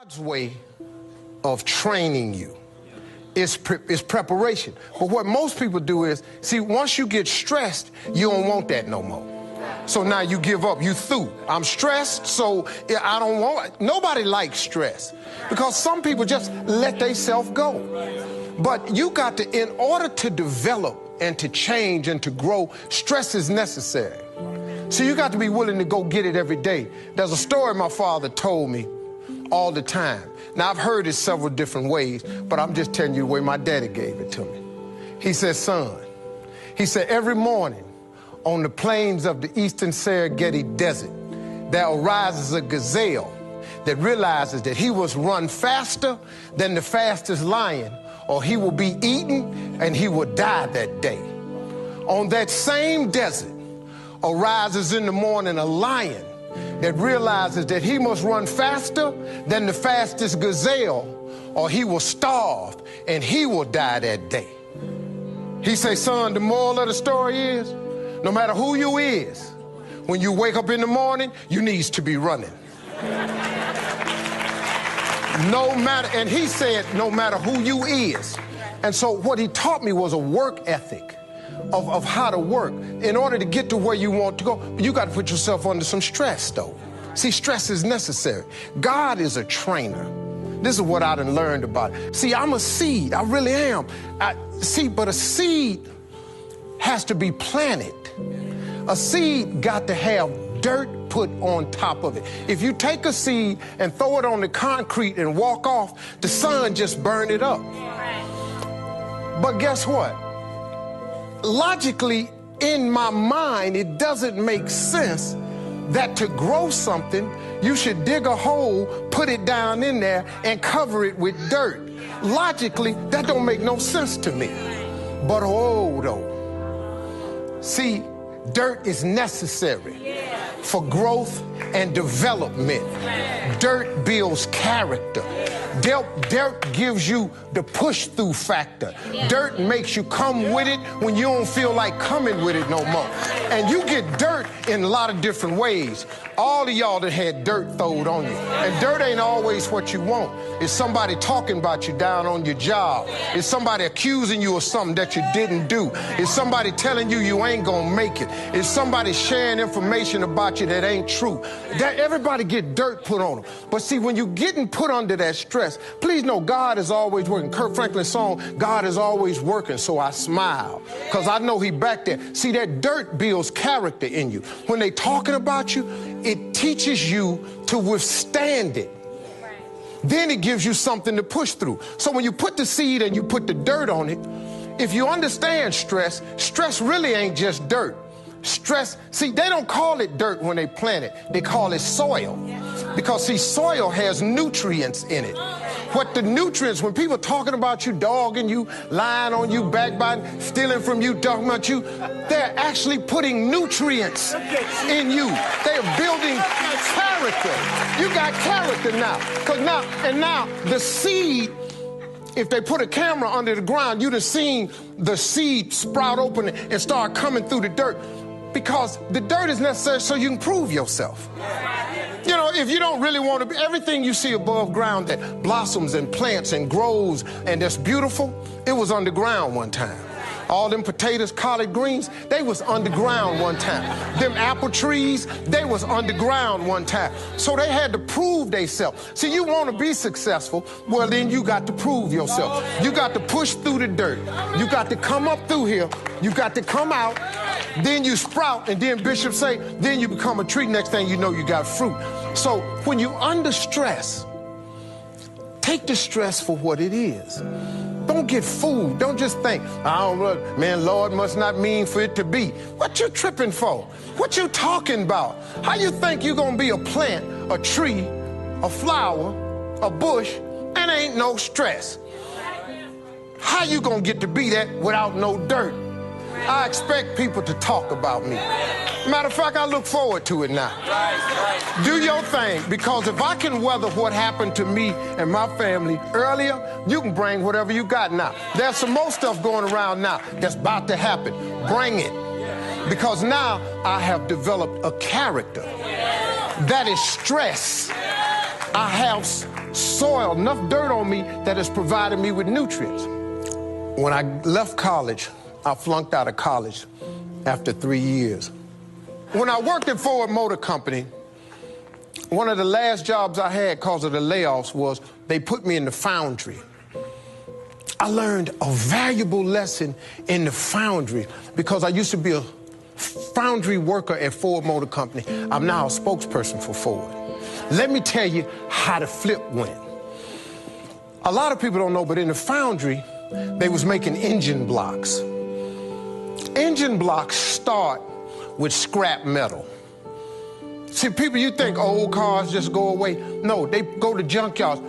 God's way of training you is preparation. But what most people do is, see, once you get stressed, you don't want that no more. So now you give up, you through. I'm stressed, so I don't want it. Nobody likes stress because some people just let themselves go. But you got to, in order to develop and to change and to grow, stress is necessary. So you got to be willing to go get it every day. There's a story my father told me all the time. Now, I've heard it several different ways, but I'm just telling you the way my daddy gave it to me. He said, son, he said, every morning on the plains of the eastern Serengeti Desert, there arises a gazelle that realizes that he must run faster than the fastest lion, or he will be eaten and he will die that day. On that same desert arises in the morning a lion that realizes that he must run faster than the fastest gazelle, or he will starve and he will die that day. He say, son, the moral of the story is, no matter who you is, when you wake up in the morning, you needs to be running. No matter, and he said, no matter who you is. And so what he taught me was a work ethic of how to work. In order to get to where you want to go, you got to put yourself under some stress, though. See, stress is necessary. God is a trainer. This is what I done learned about it. See, I'm a seed. I really am. But a seed has to be planted. A seed got to have dirt put on top of it. If you take a seed and throw it on the concrete and walk off, the sun just burned it up. But guess what? Logically, in my mind, it doesn't make sense that to grow something, you should dig a hole, put it down in there, and cover it with dirt. Logically, that don't make no sense to me. But though, see, dirt is necessary for growth and development. Dirt builds character. Dirt gives you the push-through factor. Dirt makes you come with it when you don't feel like coming with it no more. And you get dirt in a lot of different ways. All of y'all that had dirt thrown on you. And dirt ain't always what you want. It's somebody talking about you down on your job. It's somebody accusing you of something that you didn't do. It's somebody telling you you ain't gonna make it. It's somebody sharing information about you that ain't true. That everybody get dirt put on them. But see, when you're getting put under that stress, please know God is always working. Kirk Franklin's song, God is always working, so I smile. Because I know he back there. See, that dirt builds character in you. When they talking about you, it teaches you to withstand it. Then it gives you something to push through. So when you put the seed and you put the dirt on it, if you understand stress, stress really ain't just dirt. Stress, see, they don't call it dirt when they plant it. They call it soil. Because, see, soil has nutrients in it. What the nutrients, when people talking about you, dogging you, lying on you, backbiting, stealing from you, talking about you, they're actually putting nutrients in you. They're building character. You got character now. Now the seed, if they put a camera under the ground, you'd have seen the seed sprout open and start coming through the dirt. Because the dirt is necessary so you can prove yourself. You know, if you don't really want to be, everything you see above ground that blossoms and plants and grows and that's beautiful, it was underground one time. All them potatoes, collard greens, they was underground one time. Them apple trees, they was underground one time. So they had to prove themselves. See, you want to be successful, well, then you got to prove yourself. You got to push through the dirt. You got to come up through here. You got to come out. Then you sprout, and then Bishop say, then you become a tree. Next thing you know, you got fruit. So when you under stress, take the stress for what it is. Don't get fooled. Don't just think, I don't know, man, Lord must not mean for it to be. What you tripping for? What you talking about? How you think you gonna be a plant, a tree, a flower, a bush, and ain't no stress? How you gonna get to be that without no dirt? I expect people to talk about me. Matter of fact, I look forward to it now. Do your thing, because if I can weather what happened to me and my family earlier, you can bring whatever you got now. There's some more stuff going around now that's about to happen. Bring it. Because now I have developed a character that is stress. I have soil, enough dirt on me that has provided me with nutrients. When I left college, I flunked out of college after 3 years. When I worked at Ford Motor Company, one of the last jobs I had because of the layoffs was they put me in the foundry. I learned a valuable lesson in the foundry because I used to be a foundry worker at Ford Motor Company. I'm now a spokesperson for Ford. Let me tell you how the flip went. A lot of people don't know, but in the foundry, they was making engine blocks. Engine blocks start with scrap metal. See, people, you think old cars just go away. No, they go to junkyards.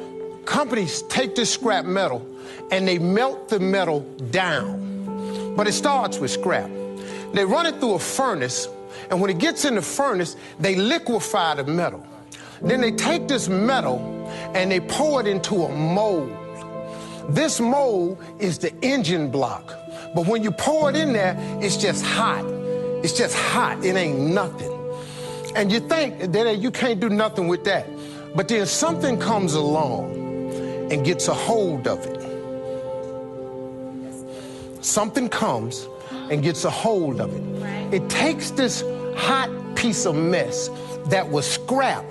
Companies take this scrap metal and they melt the metal down. But it starts with scrap. They run it through a furnace, and when it gets in the furnace, they liquefy the metal. Then they take this metal and they pour it into a mold. This mold is the engine block. But when you pour it in there, it's just hot. It's just hot. It ain't nothing. And you think that you can't do nothing with that. But then something comes along and gets a hold of it. Something comes and gets a hold of it. It takes this hot piece of mess that was scrap.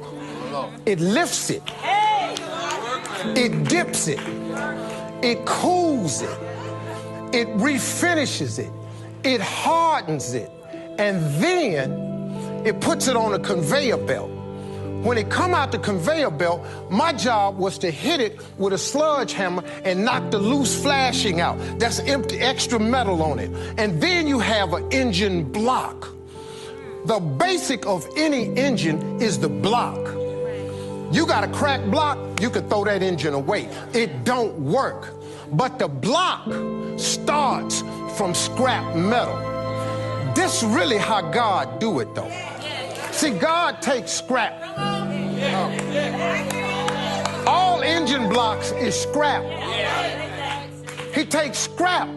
It lifts it. It dips it. It cools it. It refinishes it. It hardens it. And then it puts it on a conveyor belt. When it come out the conveyor belt, my job was to hit it with a sludge hammer and knock the loose flashing out. That's empty, extra metal on it. And then you have an engine block. The basic of any engine is the block. You got a cracked block, you could throw that engine away. It don't work. But the block starts from scrap metal. This really how God do it, though. See, God takes scrap. All engine blocks is scrap. He takes scrap.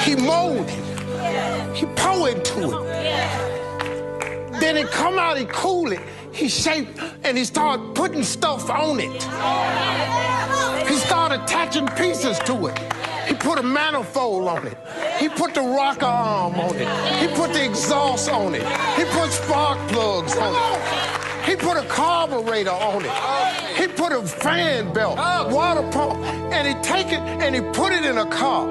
He mold it. He pour into it. Then it come out, he cool it. He shaped and he started putting stuff on it. He started attaching pieces to it. He put a manifold on it. He put the rocker arm on it. He put the exhaust on it. He put spark plugs on it. He put a carburetor on it. He put a fan belt, water pump, and he take it and he put it in a car.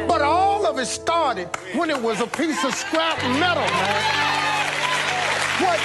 But all of it started when it was a piece of scrap metal, man. What?